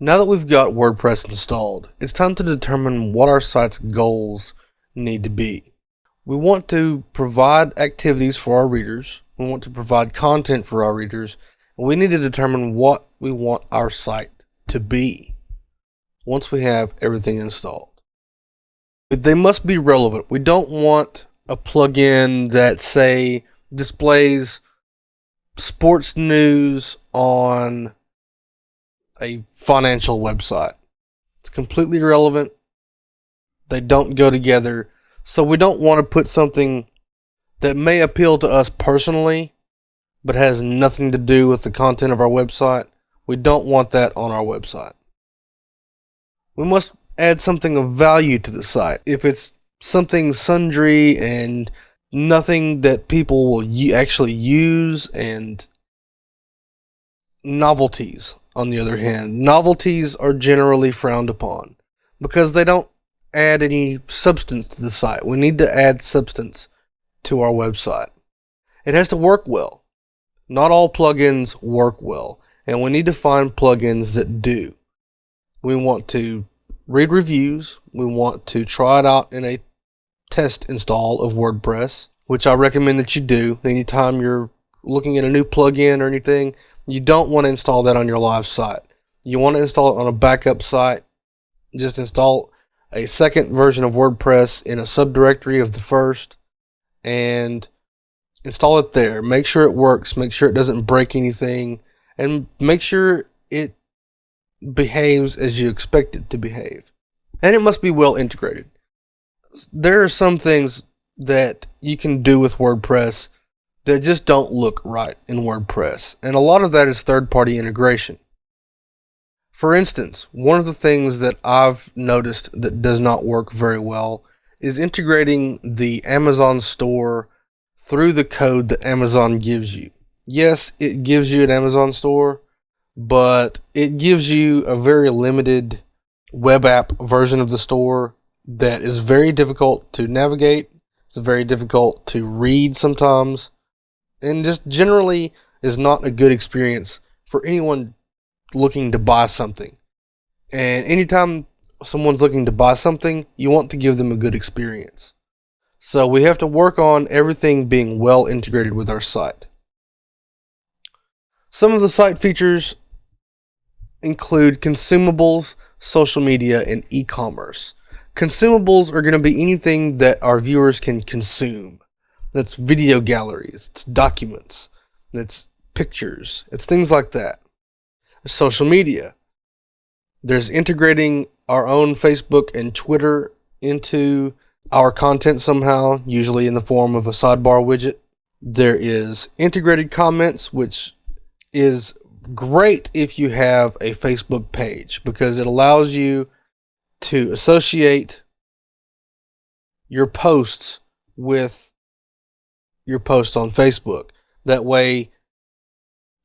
Now that we've got WordPress installed, it's time to determine what our site's goals need to be. We want to provide activities for our readers. We want to provide content for our readers. And we need to determine what we want our site to be once we have everything installed. They must be relevant. We don't want a plugin that, say, displays sports news on a financial website. It's completely irrelevant. They don't go together. So we don't want to put something that may appeal to us personally, but has nothing to do with the content of our website. We don't want that on our website. We must add something of value to the site. If it's something sundry and nothing that people will actually use, and novelties, on the other hand, novelties are generally frowned upon because they don't add any substance to the site. We need to add substance to our website. It has to work well. Not all plugins work well, and we need to find plugins that do. We want to read reviews. We want to try it out in a test install of WordPress, which I recommend that you do. Anytime you're looking at a new plugin or anything, you don't want to install that on your live site. You want to install it on a backup site. Just install a second version of WordPress in a subdirectory of the first and install it there. Make sure it works. Make sure it doesn't break anything. And make sure it behaves as you expect it to behave. And it must be well integrated. There are some things that you can do with WordPress that just don't look right in WordPress. And a lot of that is third-party integration. For instance, one of the things that I've noticed that does not work very well is integrating the Amazon store through the code that Amazon gives you. Yes, it gives you an Amazon store, but it gives you a very limited web app version of the store that is very difficult to navigate. It's very difficult to read sometimes, and just generally is not a good experience for anyone looking to buy something. And anytime someone's looking to buy something, you want to give them a good experience. So we have to work on everything being well integrated with our site. Some of the site features include consumables, social media, and e-commerce. Consumables are going to be anything that our viewers can consume. That's video galleries, it's documents, it's pictures, it's things like that. Social media. There's integrating our own Facebook and Twitter into our content somehow, usually in the form of a sidebar widget. There is integrated comments, which is great if you have a Facebook page because it allows you to associate your posts with your posts on Facebook. That way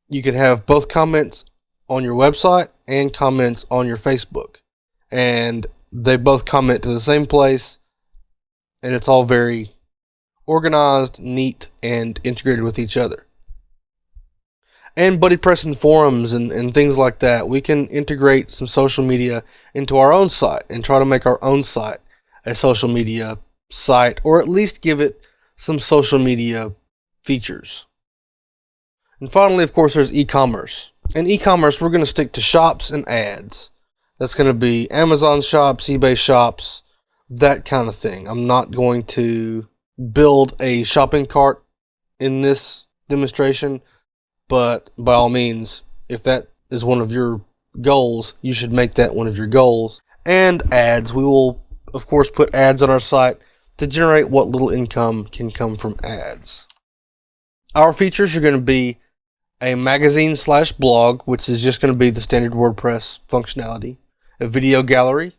you can have both comments on your website and comments on your Facebook, and they both comment to the same place, and it's all very organized, neat, and integrated with each other. And buddy press and forums and things like that. We can integrate some social media into our own site and try to make our own site a social media site, or at least give it some social media features. And finally, of course, there's e-commerce. In e-commerce, we're going to stick to shops and ads. That's going to be Amazon shops, eBay shops, that kind of thing. I'm not going to build a shopping cart in this demonstration, but by all means, if that is one of your goals, you should make that one of your goals. And ads. We will, of course, put ads on our site to generate what little income can come from ads. Our features are going to be a magazine/blog, which is just going to be the standard WordPress functionality, a video gallery,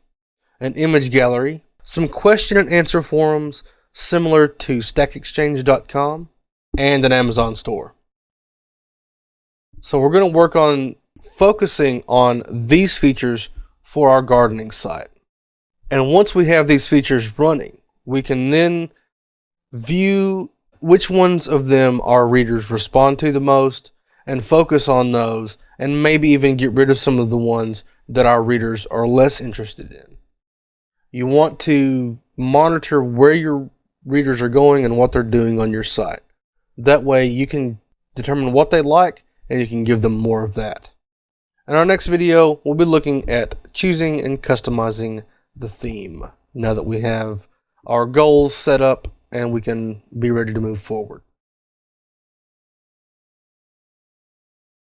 an image gallery, some question and answer forums similar to StackExchange.com, and an Amazon store. So we're going to work on focusing on these features for our gardening site. And once we have these features running, we can then view which ones of them our readers respond to the most and focus on those and maybe even get rid of some of the ones that our readers are less interested in. You want to monitor where your readers are going and what they're doing on your site. That way you can determine what they like and you can give them more of that. In our next video, we'll be looking at choosing and customizing the theme now that we have our goals set up and we can be ready to move forward.